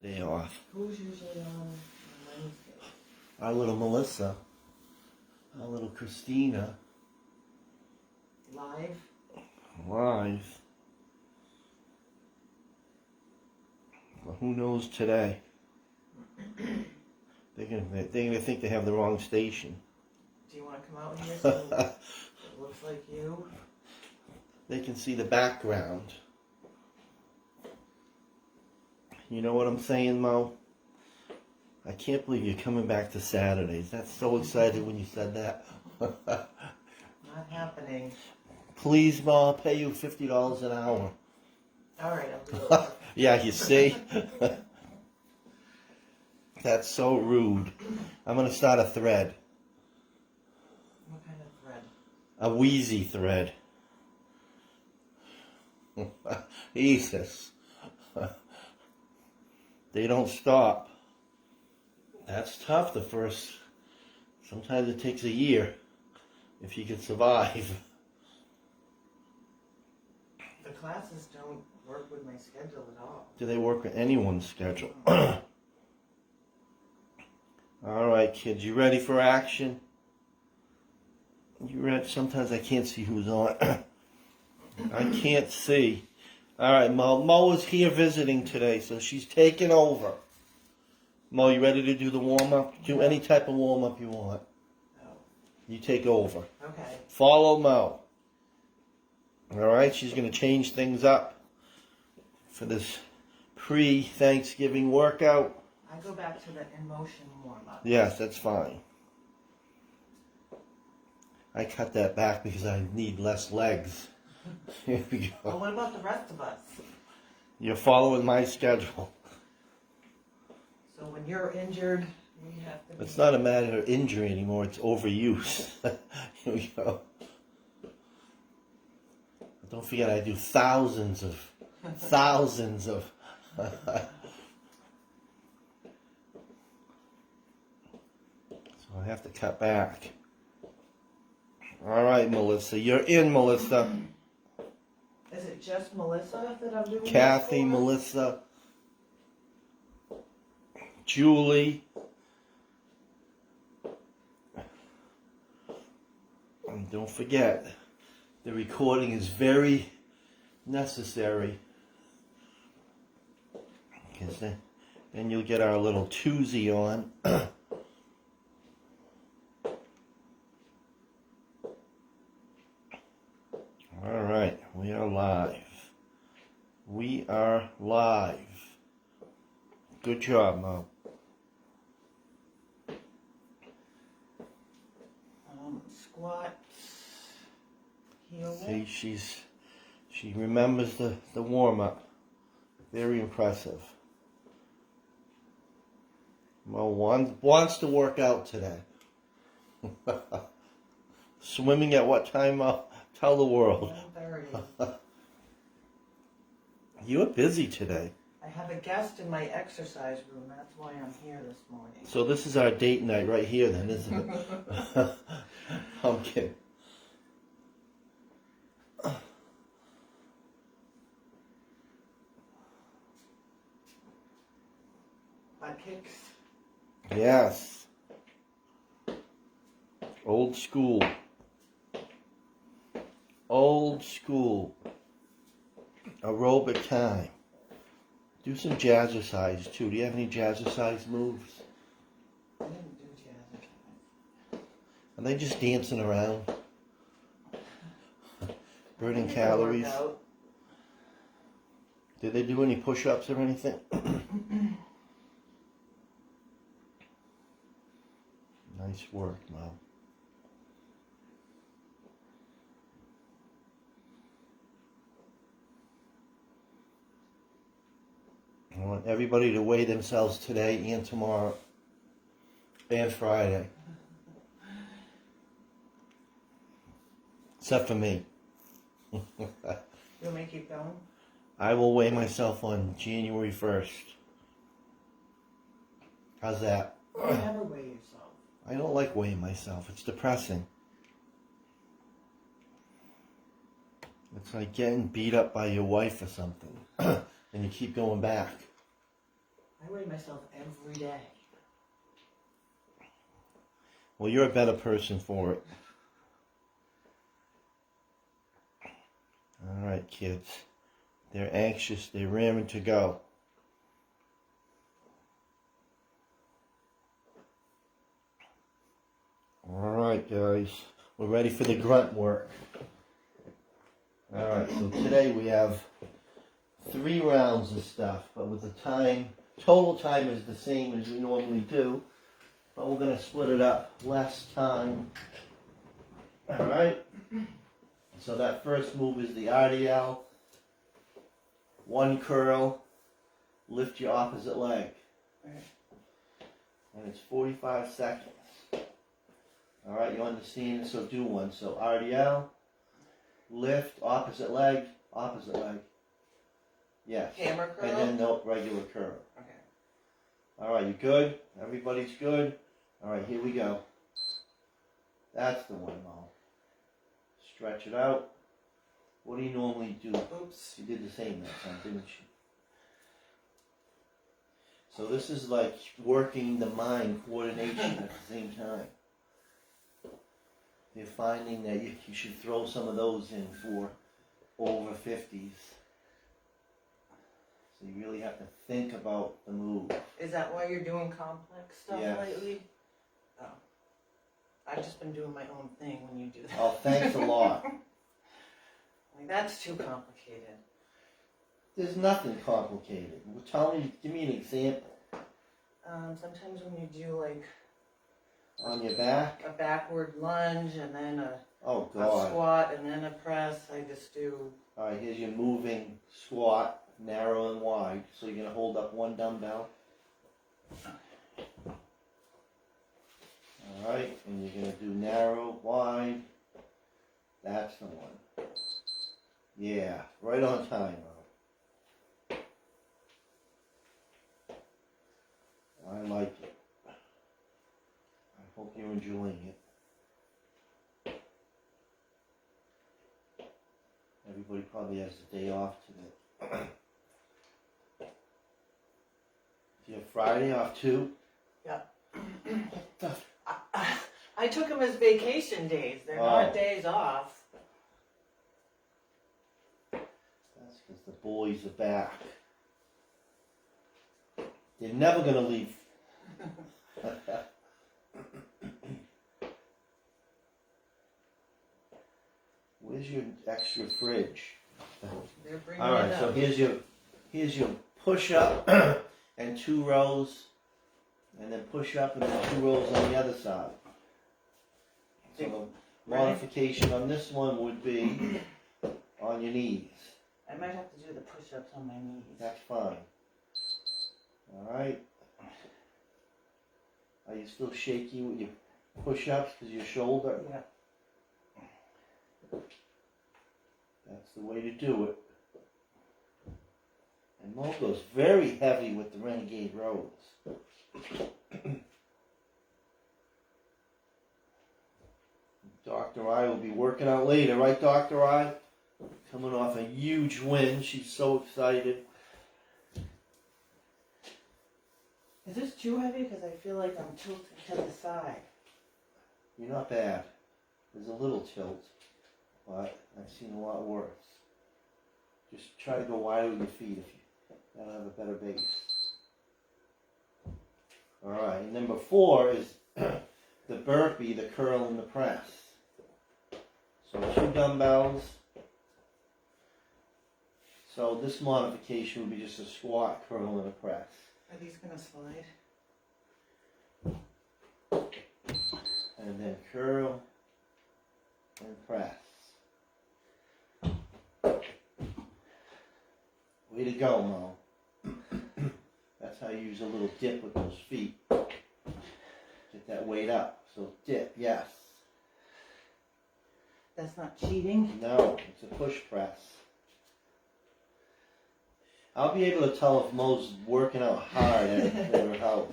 Day off. Who's usually on Wednesday? Our little Melissa. Our little Christina. Live? Live. Well, who knows today? They're gonna think they have the wrong station. Do you want to come out here so it looks like you? They can see the background. You know what I'm saying, Mo? I can't believe you're coming back to Saturdays. That's so excited when you said that. Not happening. Please, Mo, I'll pay you $50 an hour. All right, I'll do it. Yeah, you see? That's so rude. I'm going to start a thread. What kind of thread? A wheezy thread. Jesus. They don't stop. That's tough the first. Sometimes it takes a year if you can survive. The classes don't work with my schedule at all. Do they work with anyone's schedule? All right, kids, you ready for action? You ready? Sometimes I can't see who's on. I can't see. All right, Mo. Mo is here visiting today, so she's taking over. Mo, you ready to do the warm-up? Do any type of warm-up you want. No. You take over. Okay. Follow Mo. All right, she's going to change things up for this pre-Thanksgiving workout. I go back to the in-motion warm-up. Yes, that's fine. I cut that back because I need less legs. Here we go. Well, what about the rest of us? You're following my schedule. So when you're injured, we have to be... It's not a matter of injury anymore, it's overuse. Here we go. Don't forget, I do thousands of... So I have to cut back. All right, Melissa. You're in, Melissa. Is it just Melissa that I'm doing Kathy, this for? Melissa, Julie. And don't forget, the recording is very necessary. Because then you'll get our little twosie on. All right, we are live. We are live. Good job, Mo. Squats. Heel See, she remembers the warm-up. Very impressive. Mo wants to work out today. Swimming at what time, Mo? Tell the world. 1:30. You are busy today. I have a guest in my exercise room. That's why I'm here this morning. So this is our date night right here then, isn't it? I'm kidding. Butt kicks. Yes. Old school. Old school. Aerobic time. Do some jazzercise too. Do you have any jazzercise moves? I didn't do jazz. Are they just dancing around? Burning I did a calories? workout. Did they do any push-ups or anything? Nice work, Mom. I want everybody to weigh themselves today and tomorrow and Friday. Except for me. You want me to keep going? I will weigh myself on January 1st. How's that? You never weigh yourself. I don't like weighing myself. It's depressing. It's like getting beat up by your wife or something. And you keep going back. I weigh myself every day. Well, you're a better person for it. All right, kids. They're anxious. They're raring to go. All right, guys. We're ready for the grunt work. All right, so today we have 3 rounds of stuff, but with the time, total time is the same as we normally do, but we're going to split it up. Less time. All right. So that first move is the RDL. 1 curl. Lift your opposite leg. And it's 45 seconds. All right, you understand? So do one. So RDL. Lift, opposite leg, opposite leg. Yes. Hammer curl? And then no, regular curl. Okay. All right, you good? Everybody's good? All right, here we go. That's the one, Mo. Stretch it out. What do you normally do? Oops. You did the same that time, didn't you? So this is like working the mind coordination at the same time. They're finding that you should throw some of those in for over 50s. So you really have to think about the move. Is that why you're doing complex stuff Yes. lately? Oh. I've just been doing my own thing when you do that. Oh, thanks a lot. Like, that's too complicated. There's nothing complicated. Well, tell me, give me an example. Sometimes when you do like On your back? a backward lunge and then a Oh, a God. squat and then a press, I just do. All right, here's your moving squat, narrow and wide. So you're going to hold up 1 dumbbell. All right, and you're going to do narrow, wide. That's the one. Yeah, right on time, Ro. I like it. I hope you're enjoying it. Everybody probably has the day off today. Do you have Friday off too? I took them as vacation days. They're not days off. That's because the boys are back. They're never going to leave. Where's your extra fridge? They're bringing All right, it so up. here's your push up and 2 rows, and then push up and then 2 rows on the other side. So the modification on this one would be on your knees. I might have to do the push-ups on my knees. That's fine. All right. Are you still shaky with your push-ups because your shoulder? Yeah. That's the way to do it. And Mo goes very heavy with the Renegade rows. Dr. I will be working out later, right, Dr. I? Coming off a huge win. She's so excited. Is this too heavy? Because I feel like I'm tilting to the side. You're not bad. There's a little tilt, but I've seen a lot worse. Just try to go wider with your feet if you that'll have a better base. Alright, and number 4 is the burpee, the curl, and the press. So 2 dumbbells. So this modification would be just a squat, curl, and a press. Are these going to slide? And then curl and press. Way to go, Mo. That's how you use a little dip with those feet. Get that weight up. So dip, yes. That's not cheating? No, it's a push press. I'll be able to tell if Mo's working out hard at her house.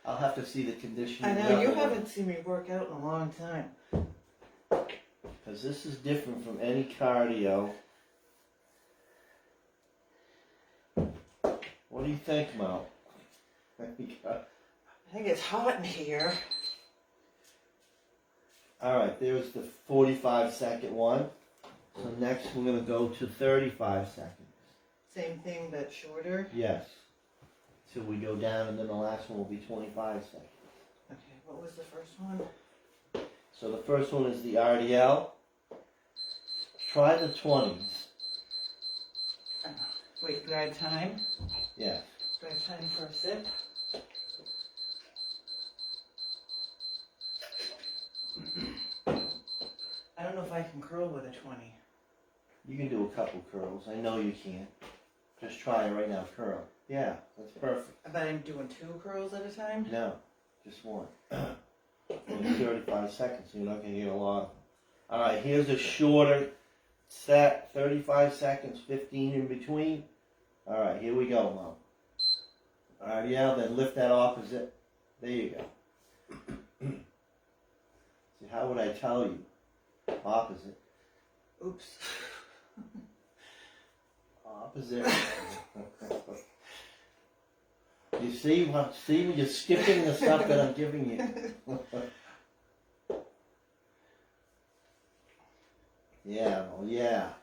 I'll have to see the condition. I know, you haven't seen me work out in a long time. Because this is different from any cardio. What do you think, Mo? I think it's hot in here. Alright, there's the 45-second one. So next we're going to go to 35 seconds. Same thing, but shorter. Yes. So we go down, and then the last one will be 25 seconds. Okay, what was the first one? So the first one is the RDL. Try the 20s. Wait, do I have time? Yeah. Do I have time for a sip? I don't know if I can curl with a 20. You can do a couple curls. I know you can. Just try it right now. Curl. Yeah, that's perfect. But I'm doing 2 curls at a time? No, just one. Only 35 seconds, so you're not going to get a lot. Alright, here's a shorter set. 35 seconds, 15 in between. Alright, here we go, Mom. Alright, yeah, then lift that opposite. There you go. See, how would I tell you? Opposite. Oops. Opposite. You see when you're skipping the stuff that I'm giving you. Yeah, well, yeah.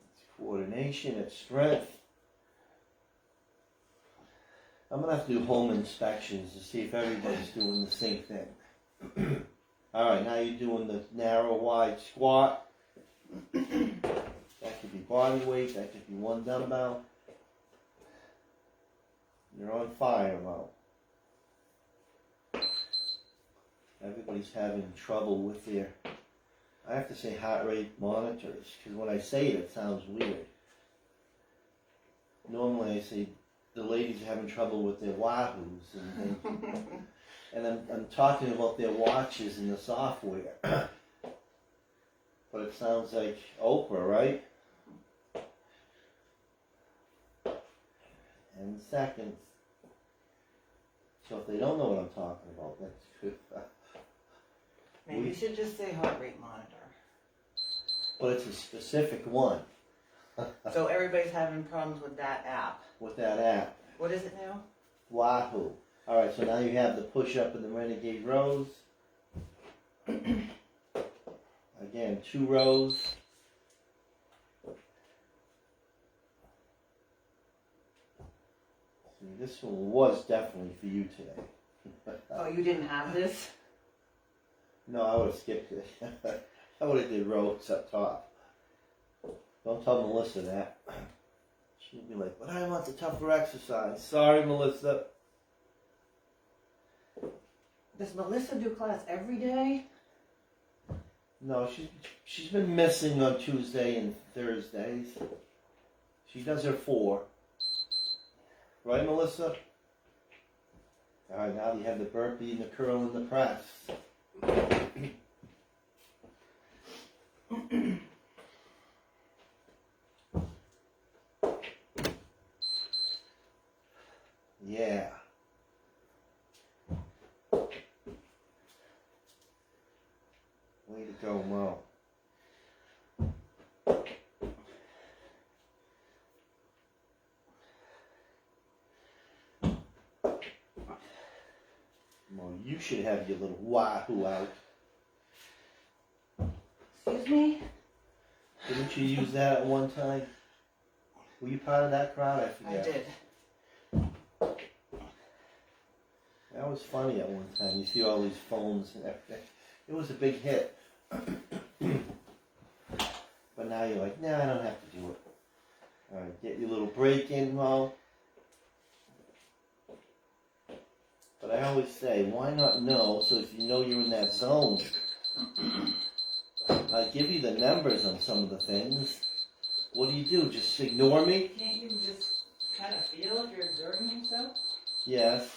It's coordination, it's strength. I'm gonna have to do home inspections to see if everybody's doing the same thing. Alright, now you're doing the narrow, wide squat. That could be body weight, that could be one dumbbell. You're on fire, Mo. Everybody's having trouble with their, I have to say heart rate monitors, because when I say it, it sounds weird. Normally I say the ladies are having trouble with their Wahoos, and I'm talking about their watches and the software. But it sounds like Oprah, right? And seconds. So if they don't know what I'm talking about, that's good. Maybe you should just say heart rate monitor. But it's a specific one. So everybody's having problems with that app. With that app. What is it now? Wahoo. Alright, so now you have the push-up and the renegade rows. Again, 2 rows. See, this one was definitely for you today. Oh, you didn't have this? No, I would have skipped it. I would have did rows up top. Don't tell Melissa that. She'll be like, but I want the tougher exercise. Sorry, Melissa. Does Melissa do class every day? No, she's been missing on Tuesday and Thursdays. She does her 4. Right, Melissa? Alright, now you have the burpee and the curl and the press. Yeah. Way to go, Mo. Mo, you should have your little wahoo out. Excuse me? Didn't you use that at one time? Were you part of that crowd? I forget. I did. That was funny at one time. You see all these phones and everything. It was a big hit. But now you're like, nah, I don't have to do it. Alright, get your little break in, Mo. But I always say, why not know so if you know you're in that zone? I give you the numbers on some of the things. What do? Just ignore me? Can't you just kind of feel if you're exerting yourself? Yes.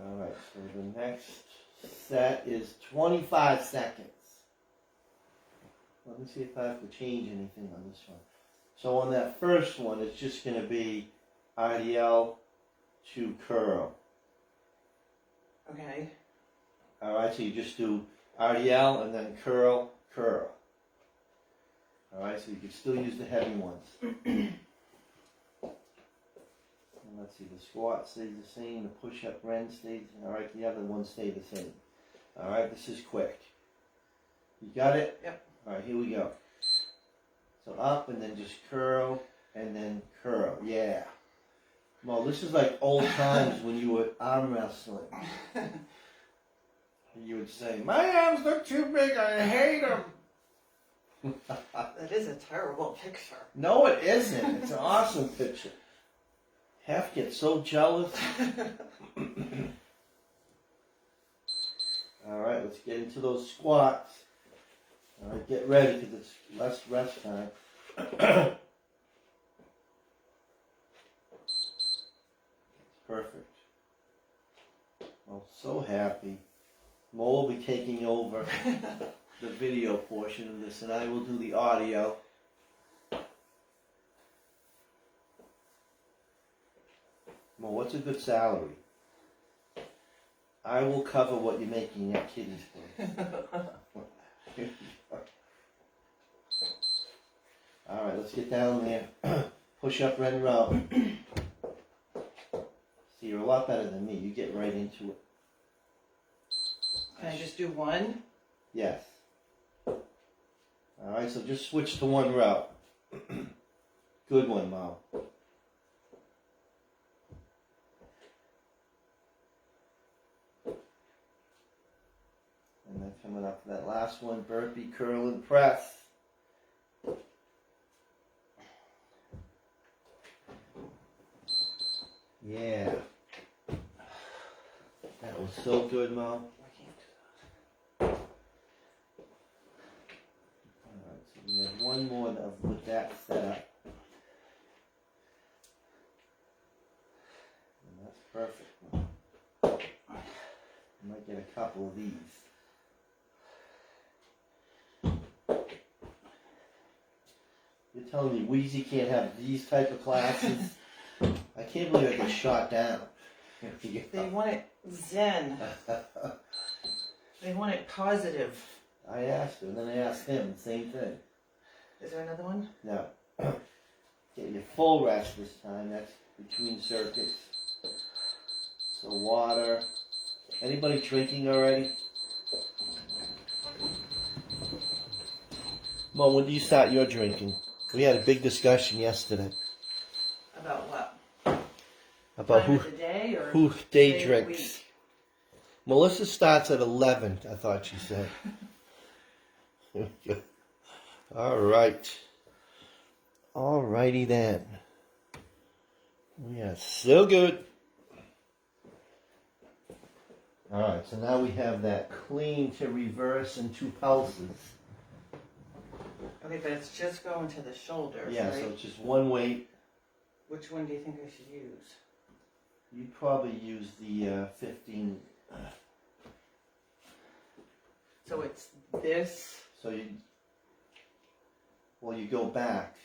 Alright, so the next set is 25 seconds. Let me see if I have to change anything on this one. So on that first one, it's just going to be RDL to curl. Okay. Alright, so you just do RDL and then curl, curl. Alright, so you can still use the heavy ones. And let's see, the squat stays the same, the push-up Ren stays, alright, the other ones stay the same. Alright, this is quick. You got it? Yep. Alright, here we go. So up and then just curl and then curl. Yeah. Well, this is like old times when you were arm wrestling. You would say, my arms look too big, I hate them. That is a terrible picture. No, it isn't. It's an awesome picture. Half get so jealous. Alright, let's get into those squats. Alright, get ready because it's less rest time. Perfect. I'm so happy. Mo will be taking over the video portion of this and I will do the audio. Mo, what's a good salary? I will cover what you're making at Kitty's place. Alright, let's get down there. Push up, Ren row. See, you're a lot better than me. You get right into it. Can I just do one? Yes. Alright, so just switch to one row. Good one, Mo. And then coming up to that last one, burpee, curl, and press. Yeah. That was so good, Mo. I can't do Alright, so we have one more with that set up. And that's perfect, Mo. I might get a couple of these. You're telling me Wheezy can't have these type of classes? I can't believe I get shot down. They want it zen. They want it positive. I asked her, and then I asked him, same thing. Is there another one? No. Get your full rest this time. That's between circuits. So water. Anybody drinking already? Mo, when do you start your drinking? We had a big discussion yesterday. About what? About Time of the day or who day of the drinks. week? Melissa starts at 11, I thought she said. All right. All righty then. We are so good. All right, so now we have that clean to reverse in 2 pulses. Okay, but it's just going to the shoulders, Yeah, right? so it's just one weight. Which one do you think I should use? You'd probably use the 15. So it's this. So you go back,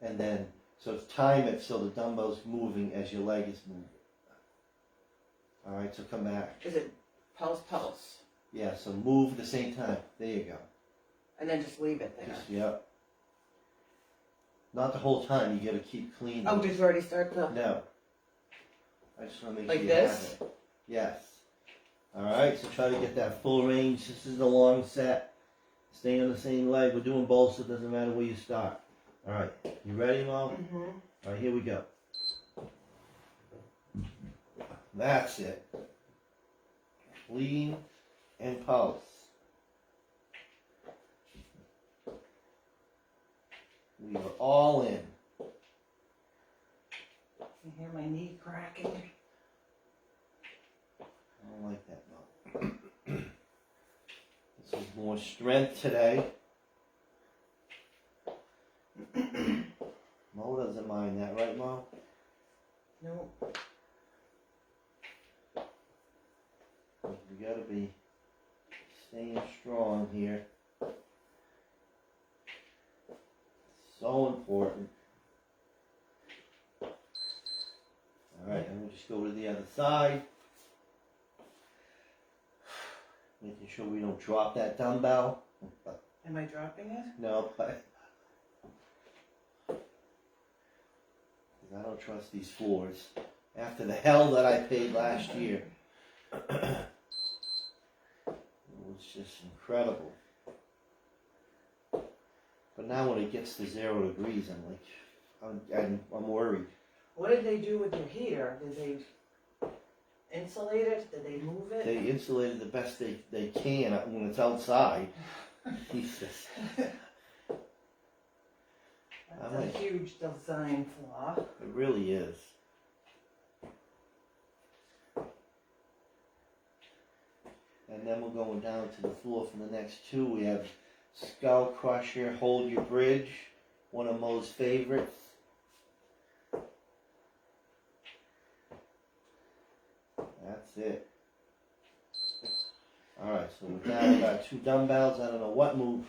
and then so time it so the dumbbell's moving as your leg is moving. All right, so come back. Is it pulse, pulse? Yeah, so move at the same time. There you go. And then just leave it there. Yep. Not the whole time. You got to keep clean. Oh, did you already start the... No. I just want to make Like sure you this? have it. Yes. All right, so try to get that full range. This is the long set. Stay on the same leg. We're doing both, so it doesn't matter where you start. All right, you ready, Mom? Mm-hmm. All right, here we go. That's it. Clean and pulse. We are all in. You hear my knee cracking? I don't like that, Mo. This is more strength today. Mo doesn't mind that, right, Mo? No. We gotta be staying strong here. So important. Alright, and we'll just go to the other side. Making sure we don't drop that dumbbell. Am I dropping it? No, but I don't trust these floors. After the hell that I paid last year. It was just incredible. But now when it gets to 0 degrees, I'm like, I'm worried. What did they do with your heater? Did they insulate it? Did they move it? They insulated the best they can when it's outside. Jesus. That's a huge design flaw. It really is. And then we're going down to the floor for the next 2. We have Skull Crusher, Hold Your Bridge, one of Mo's favorites. That's it. Alright, so with that I got 2 dumbbells. I don't know what Mo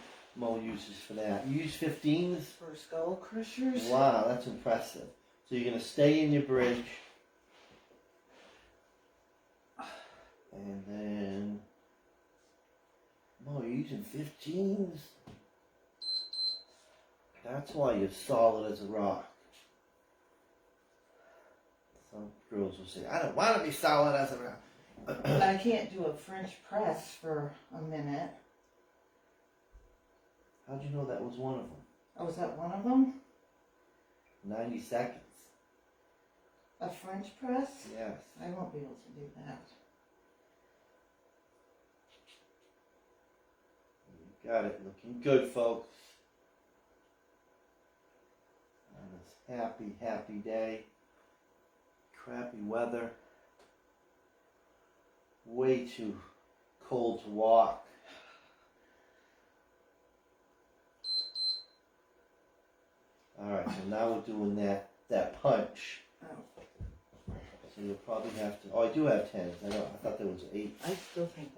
uses for that. You use 15s? For skull crushers? Wow, that's impressive. So you're going to stay in your bridge. And then... Mo, you're using 15s? That's why you're solid as a rock. Some girls will say, I don't want to be solid as a rock. I can't do a French press for a minute. How'd you know that was one of them? Oh, is that one of them? 90 seconds. A French press? Yes. I won't be able to do that. You got it. Looking good, folks. On this happy, happy day. Crappy weather. Way too cold to walk. Alright, so now we're doing that punch. Oh. So you'll probably have to... Oh, I do have 10s. I thought there was 8. I still think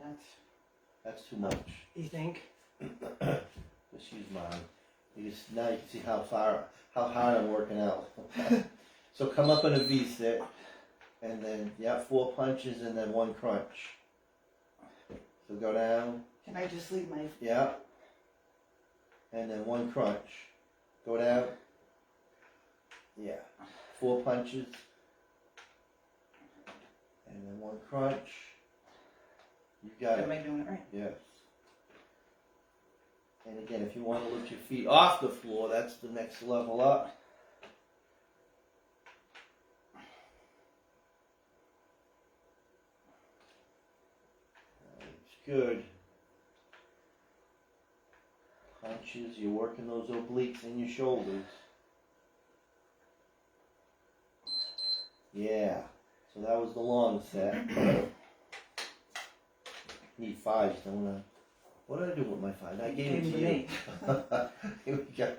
That's too much. You think? Just use mine. Now you can see how hard I'm working out. So come up in a V-sit. And then, 4 punches and then 1 crunch. So go down. Can I just leave my... Yeah. And then 1 crunch. Go down. Yeah. 4 punches. And then 1 crunch. You got it. Am I doing it right? Yes. And again, if you want to lift your feet off the floor, that's the next level up. Good. Punches, you're working those obliques in your shoulders. Yeah. So that was the long set. Need 5s, don't I? What did I do with my 5? I gave it to you. Here we go.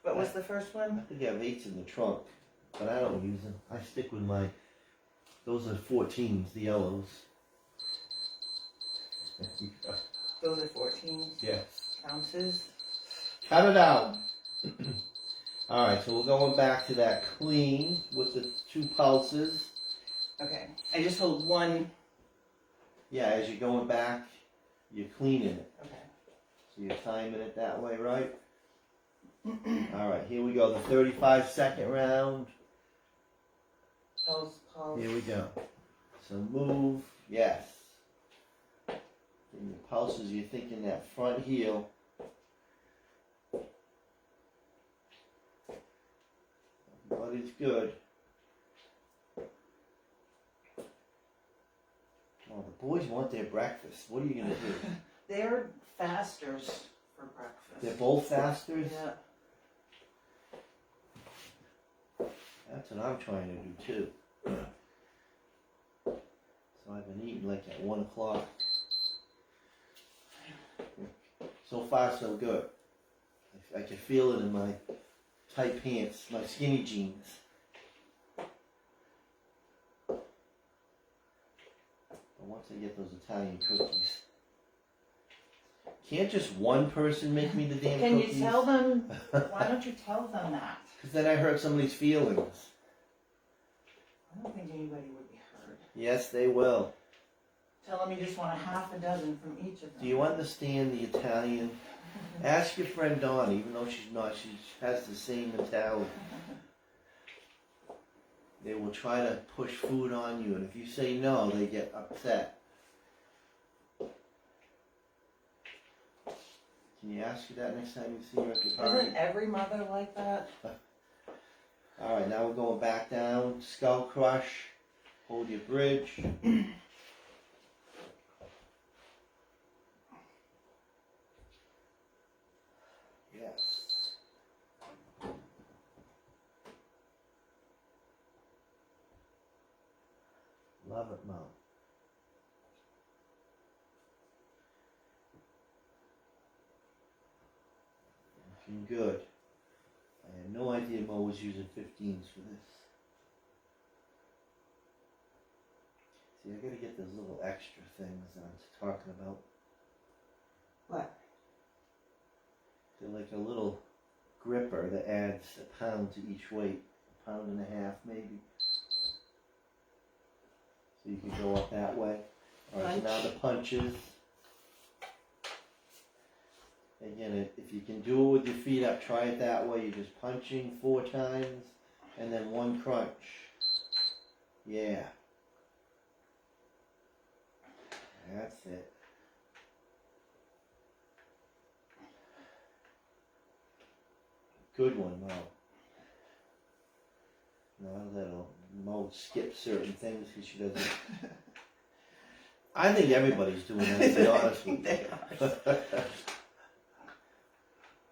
What was the first I one? think I have 8s in the trunk, but I don't use them. I stick with my, those are 14s, the yellows. Those are 14 Yes. ounces. Cut it out. Alright, so we're going back to that clean with the 2 pulses. Okay. I just hold one. Yeah, as you're going back, you're cleaning it. Okay. So you're timing it that way, right? Alright, here we go. The 35-second round. Pulse. Here we go. So move. Yes. In your pulses, you're thinking that front heel. Everybody's good. Oh, the boys want their breakfast. What are you going to do? They're fasters for breakfast. They're both fasters? Yeah. That's what I'm trying to do too. So I've been eating like at 1 o'clock. So far, so good. I can feel it in my tight pants, my skinny jeans. But once I get those Italian cookies, can't just one person make me the damn Can cookies? you tell them? Why don't you tell them that? Because then I hurt somebody's feelings. I don't think anybody would be hurt. Yes, they will. Tell them you just want a half a dozen from each of them. Do you understand the Italian? Ask your friend Dawn, even though she's not, she has the same mentality. They will try to push food on you, and if you say no, they get upset. Can you ask her that next time you see her at the party? Isn't every mother like that? Alright, now we're going back down. Skull crush. Hold your bridge. Yes. Love it, Mo. Looking good. I had no idea Mo was using 15s for this. See, I gotta get those little extra things that I'm talking about. What? They're like a little gripper that adds a pound to each weight. A pound and a half, maybe. So you can go up that way. Alright, so now the punches. Again, if you can do it with your feet up, try it that way. You're just punching 4 times and then 1 crunch. Yeah. That's it. Good one, Mo. No, that'll Mo skip certain things because she doesn't. I think everybody's doing that, to be honest with you. They are.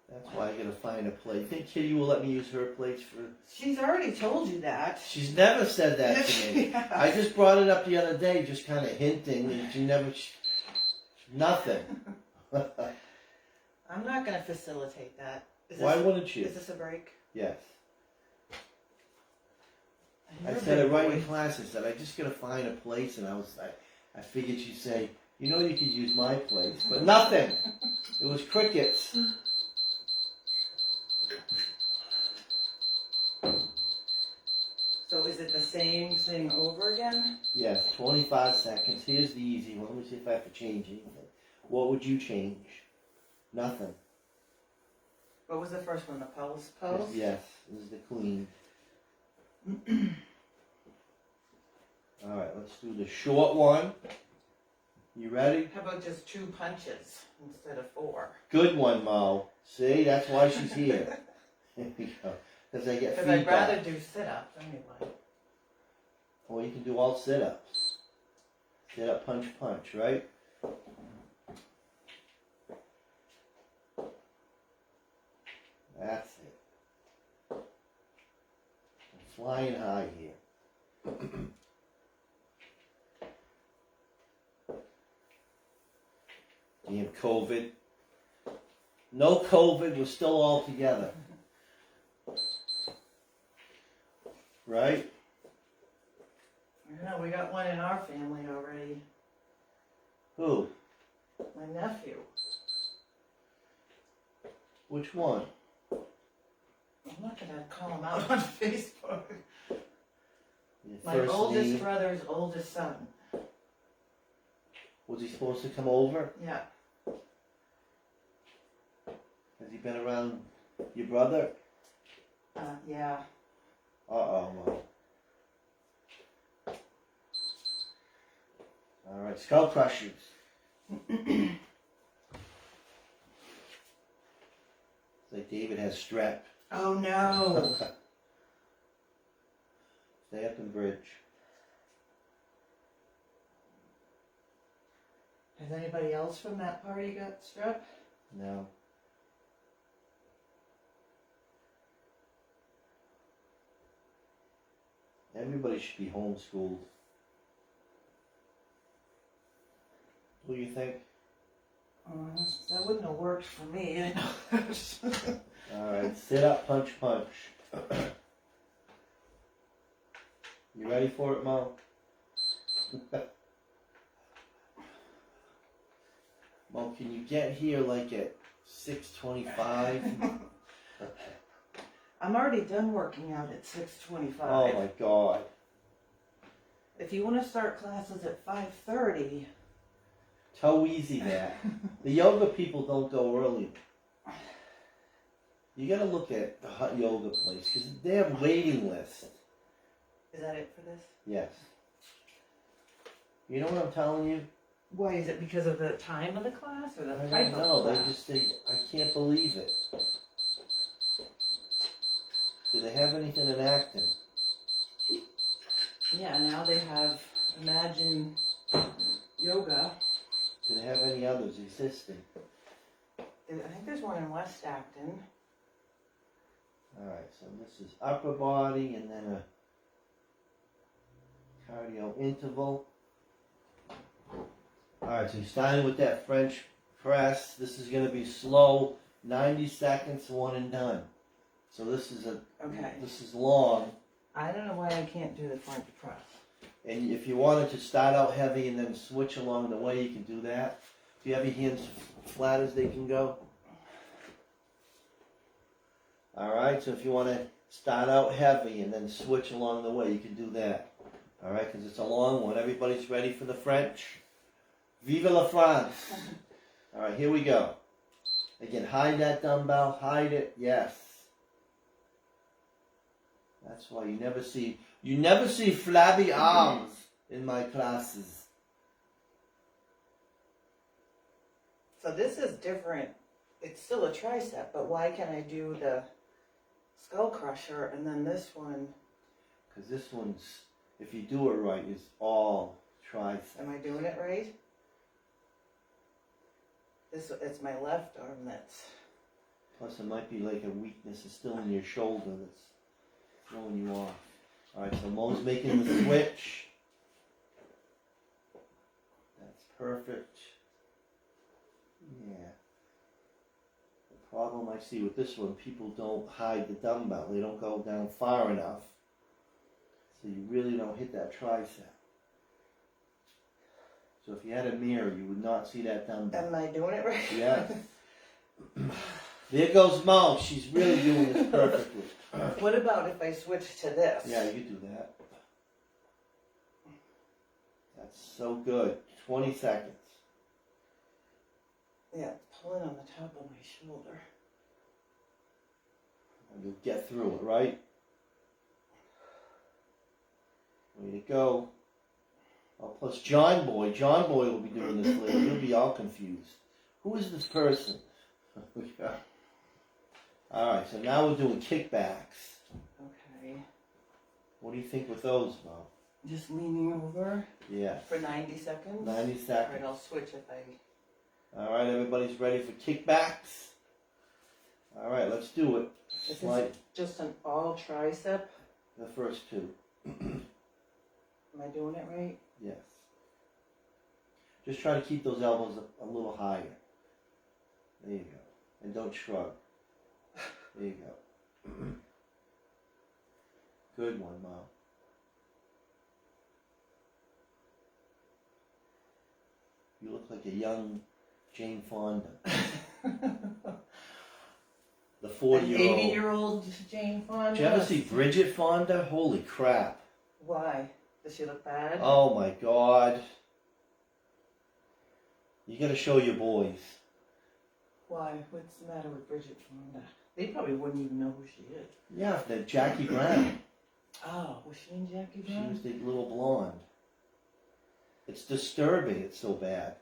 That's why I gotta find a plate. Think Kitty will let me use her plates for... She's already told you that. She's never said that to me. Yeah. I just brought it up the other day, just kind of hinting, and she never... Nothing. I'm not going to facilitate that. Why wouldn't you? Is this a break? Yes. I You're a said it big right boy. in class. I said, I just gotta find a place, and I figured she'd say, you know you could use my place, but nothing. It was crickets. So is it the same thing over again? Yes, 25 seconds. Here's the easy one. Let me see if I have to change anything. What would you change? Nothing. What was the first one? The pose? Pose? Yes, this is the clean. Alright, let's do the short one. You ready? How about just 2 punches instead of 4? Good one, Mo. See, that's why she's here. Here we go. Because I get Because feedback. I'd rather do sit-ups anyway. Or you can do all sit-ups. Sit-up, punch, punch, right? That's it. I'm flying high here. Damn COVID. No COVID, we're still all together. Right? Yeah, we got one in our family already. Who? My nephew. Which one? I'm not going to call him out on Facebook. Your My first oldest name? brother's oldest son. Was he supposed to come over? Yeah. Has he been around your brother? Yeah. Uh-oh, well. Alright, skull crushers. It's like David has strep. Oh no. Stay up in bridge. Has anybody else from that party got strep? No. Everybody should be homeschooled. What do you think? That wouldn't have worked for me. I know. Alright, sit up, punch, punch. You ready for it, Mo? Mo, can you get here like at 6:25? I'm already done working out at 6:25. Oh my God. If you want to start classes at 5:30, Toe easy that. The yoga people don't go early. You gotta look at the hot yoga place because they have waiting lists. Is that it for this? Yes. You know what I'm telling you? Why, is it because of the time of the class or the I type don't of know. They class? just say, I can't believe it. Do they have anything in Acton? Yeah, now they have Imagine Yoga. Do they have any others existing? I think there's one in West Acton. Alright, so this is upper body and then a cardio interval. Alright, so you're starting with that French press. This is going to be slow, 90 seconds, one and done. So this is this is long. I don't know why I can't do the French press. And if you wanted to start out heavy and then switch along the way, you can do that. Do you have your hands flat as they can go? Alright, so if you want to start out heavy and then switch along the way, you can do that. Alright, because it's a long one. Everybody's ready for the French? Vive la France! Alright, here we go. Again, hide that dumbbell, hide it, yes. That's why you never see flabby arms in my classes. So this is different. It's still a tricep, but why can't I do the skull crusher and then this one? Because this one's, if you do it right, is all tricep. Am I doing it right? It's my left arm that's... Plus it might be like a weakness is still in your shoulder that's throwing you off. Alright, so Mo's making the switch. That's perfect. Yeah. The problem I see with this one, people don't hide the dumbbell. They don't go down far enough. So you really don't hit that tricep. So if you had a mirror, you would not see that dumbbell. Am I doing it right? Yes. There goes Mo. She's really doing this perfectly. What about if I switch to this? Yeah, you could do that. That's so good. 20 seconds. Yeah, it's pulling on the top of my shoulder. And you'll get through it, right? Way to go. Oh, plus John Boy will be doing this later. He'll be all confused. Who is this person? Alright, so now we're doing kickbacks. Okay. What do you think with those, Mo? Just leaning over? Yes. For 90 seconds? 90 seconds. Alright, I'll switch if I... Alright, everybody's ready for kickbacks? Alright, let's do it. Is this just an all tricep? The first two. Am I doing it right? Yes. Just try to keep those elbows a little higher. There you go. And don't shrug. There you go. Good one, Mom. You look like a young Jane Fonda. The 40-year-old. 80-year-old Jane Fonda? Did you ever see Bridget Fonda? Holy crap. Why? Does she look bad? Oh my God. You gotta show your boys. Why? What's the matter with Bridget Fonda? They probably wouldn't even know who she is. Yeah, the Jackie Brown. Oh, was she in Jackie She Brown? was the little blonde. It's disturbing, it's so bad.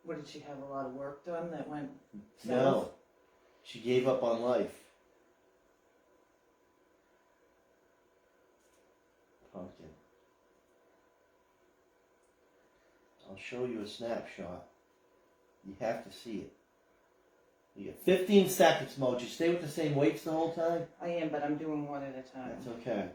What, did she have a lot of work done that went south? No. She gave up on life. Pumpkin. I'll show you a snapshot. You have to see it. You get 15 seconds, Mo. Did you stay with the same weights the whole time? I am, but I'm doing one at a time. That's okay.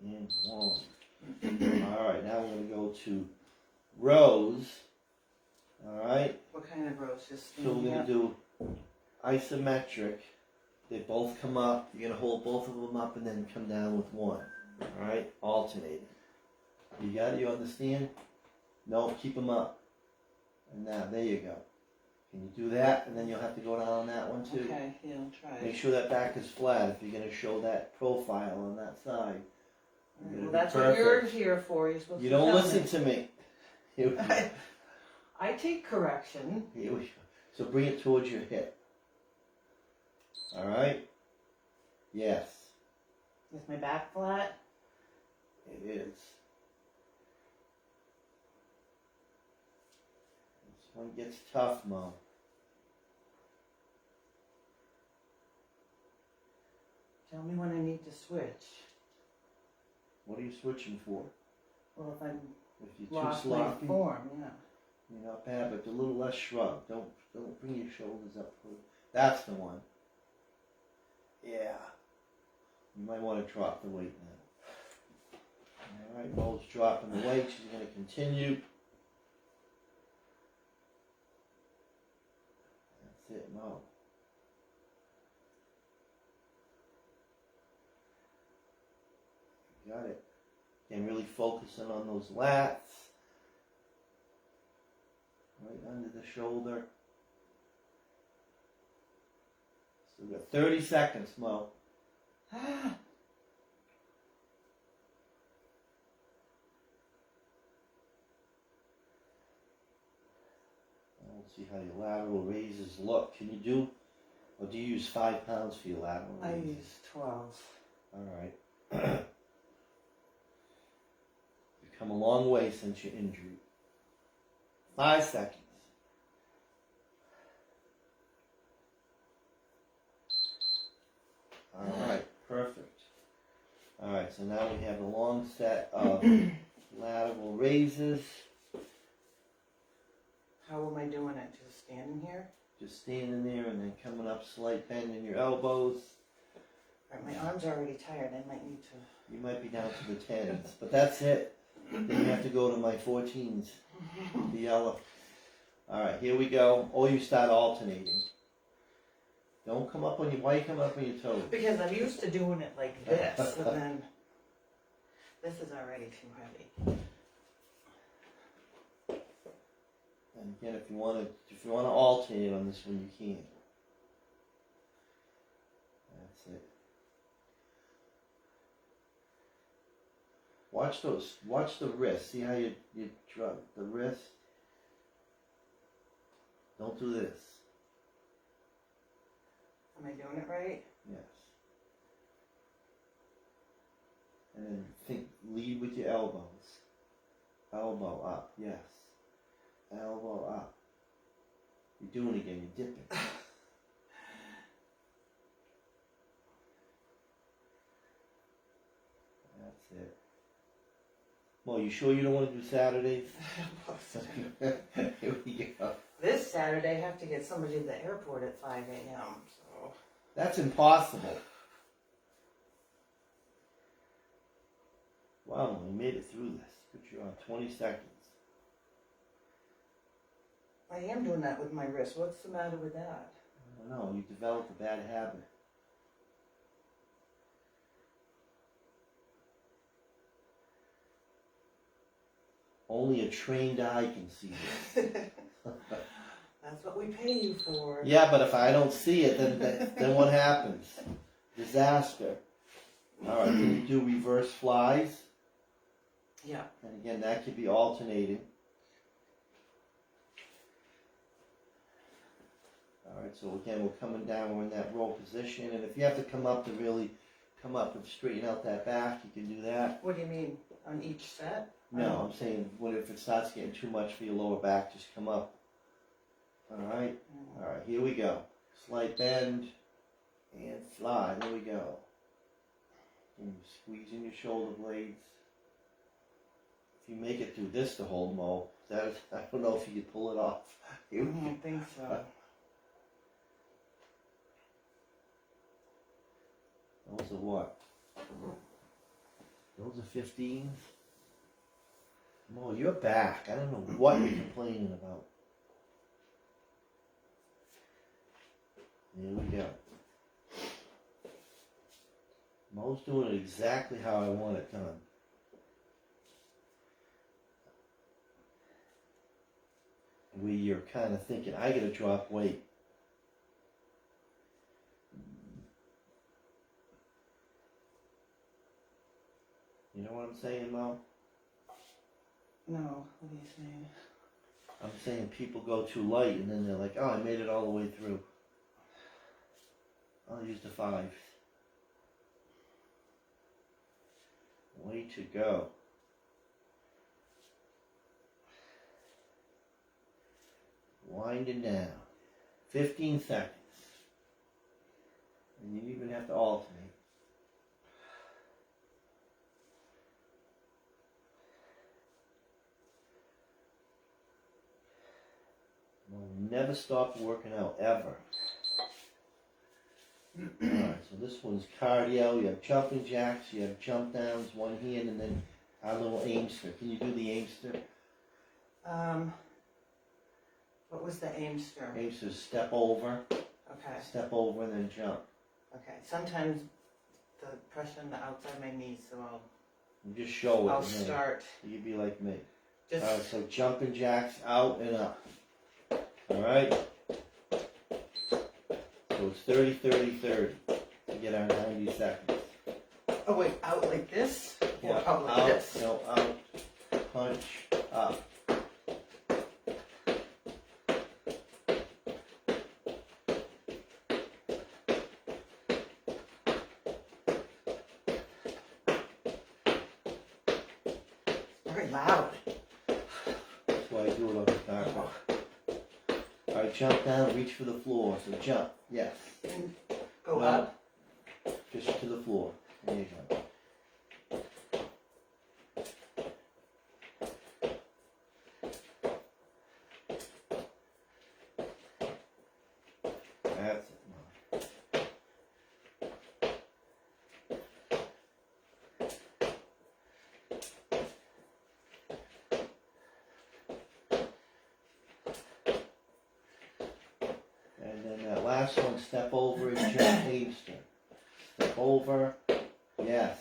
And one. Alright, now we're going to go to rows. Alright, What kind of rows? Just so we're going to do isometric. They both come up. You're going to hold both of them up and then come down with one. Alright, alternating. You got it? You understand? No, keep them up. And now, there you go. Can you do that? And then you'll have to go down on that one too. Okay, yeah, I'll try. Make sure that back is flat if you're going to show that profile on that side. Well, that's what you're here for. You're supposed You to don't tell listen me. to me. Here we go. I take correction. Here we go. So bring it towards your hip. All right? Yes. Is my back flat? It is. This one gets tough, Mo. Tell me when I need to switch. What are you switching for? Well, if I'm If you're too lost my sloppy, form, yeah. you're not bad, but a little less shrug. Don't bring your shoulders up. That's the one. Yeah. You might want to drop the weight now. All right, Mo's dropping the weight. She's going to continue. That's it, Mo. Got it. And really focusing on those lats. Right under the shoulder. Still got 30 seconds, Mo. Let's see how your lateral raises look. Can you do, or do you use 5 pounds for your lateral I raises? use 12. All right. You've come a long way since your injury. 5 seconds. All right, perfect. All right, so now we have a long set of lateral raises. How am I doing it? Just standing here? Just standing there and then coming up, slight bend in your elbows. All right, my arms are already tired. I might need to. You might be down to the 10s, but that's it. Then you have to go to my 14s, the yellow. All right, here we go. Or you start alternating. Don't come up on your, why you come up on your toes? Because I'm used to doing it like this, and then this is already too heavy. And again, if you want to alternate on this one, you can. That's it. Watch those. Watch the wrist. See how you drop the wrist. Don't do this. Am I doing it right? Yes. And then lead with your elbows. Elbow up. Yes. Elbow up. You're doing it again. You're dipping. That's it. Well, you sure you don't want to do Saturdays? Here we go. This Saturday, I have to get somebody to the airport at 5 a.m. So That's impossible. Wow, we made it through this. Good job. 20 seconds. I am doing that with my wrist. What's the matter with that? I don't know. You developed a bad habit. Only a trained eye can see this. That's what we pay you for. Yeah, but if I don't see it, then what happens? Disaster. All right, can you do reverse flies? Yeah. And again, that could be alternating. All right, so again, we're coming down, we're in that roll position, and if you have to come up to really come up and straighten out that back, you can do that. What do you mean? On each set? No, I'm saying, what if it starts getting too much for your lower back, just come up. All right, here we go. Slight bend and fly. There we go. And squeezing your shoulder blades. If you make it through this to hold, Mo, I don't know if you could pull it off. I don't think so. Those are what? Those are 15s. Mo, you're back. I don't know what you're complaining about. There we go. Mo's doing it exactly how I want it done. where you're kind of thinking, I gotta drop weight. You know what I'm saying, Mo? No, what are you saying? I'm saying people go too light and then they're like, oh, I made it all the way through. I'll use the 5. Way to go. Winding down. 15 seconds. And you even have to alternate. We'll never stop working out, ever. Alright, so this one's cardio. You have jumping jacks, you have jump downs, one hand, and then our little aimster. Can you do the aimster? What was the aimster? Aimster, step over. Okay. Step over and then jump. Okay. Sometimes the pressure on the outside of my knees, so You just show it. I'll start. You'd be like me. Just Alright, so jumping jacks out and up. Alright? So it's 30, 30, 30 to get our 90 seconds. oh wait, out like this? Or Yeah, out like this? No, out, punch, up. Very loud. That's why I do it on the carpet. Alright, jump down, reach for the floor. So jump, yes. And go No. up. Just to the floor. There you go. That's it. And then that last one, step over and jump hamster. Step over, yes.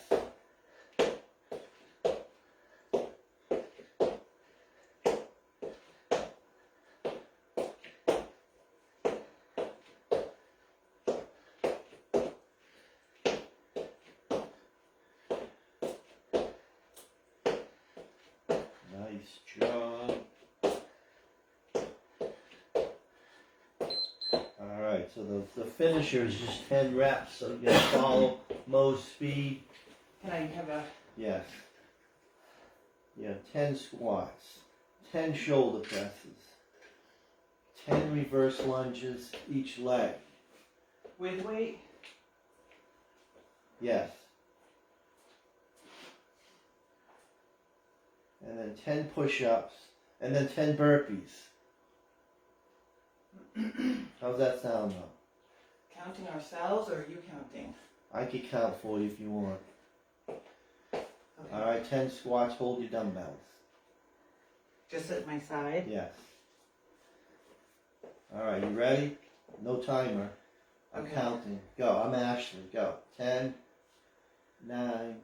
Nice job. Alright, so the finisher is just 10 reps, so you gotta follow Mo's speed. Can I have a... Yes. Yeah, 10 squats, 10 shoulder presses, 10 reverse lunges each leg. with weight? Yes. And then 10 push-ups, and then 10 burpees. How's that sound though? Counting ourselves, or are you counting? I could count for you if you want. Okay. Alright, 10 squats, hold your dumbbells. Just at my side? Yes. Alright, you ready? No timer. I'm Okay. counting. Go. I'm Ashley. Go. 10, 9,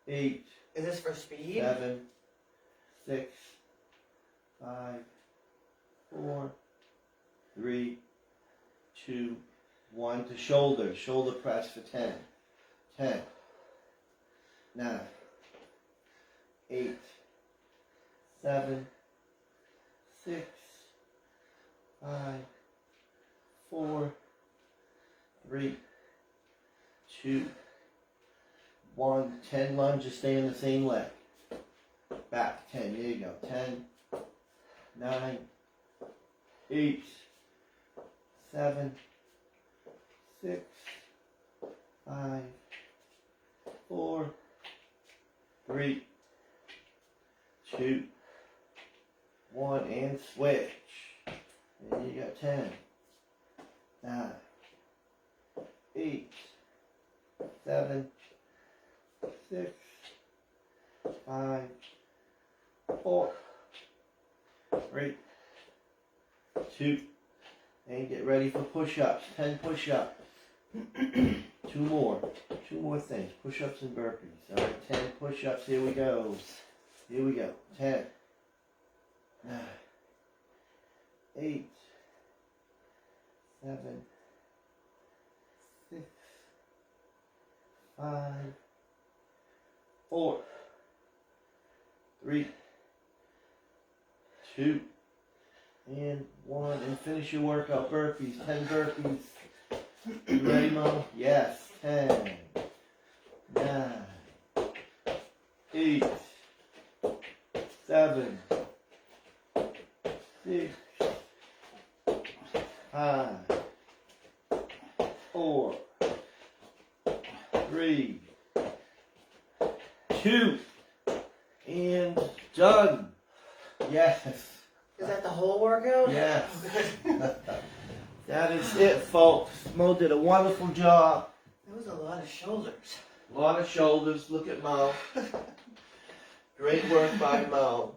8, Is this for speed? 7, 6, 5, 4, 3, 2, 1. To shoulders. Shoulder press for 10. 10, 9, 8, 7, 6, 5, 4, 3, 2, 1. 10 lunges, stay in the same leg. Back, 10, there you go. 10, 9, 8, 7, 6, 5, 4, 3, 2, 1, and switch. And you got 10, 9, 8, 7, 6, 5, 4, 3, 2, and get ready for push-ups. 10 push-ups. 2 more. 2 more things. Push-ups and burpees. Alright, 10 push-ups. Here we go. Here we go. 10, 9, 8, 7, 6, 5, 4, 3, 2, and 1. And finish your workout. Burpees. 10 burpees. You ready, Mom? Yes. 10, 9, 8, 7, 6, 5, 4, 3, 2, and done. Yes. Is that the whole workout? Yes. That is it, folks. Mo did a wonderful job. That was a lot of shoulders. A lot of shoulders. Look at Mo. Great work by Mo.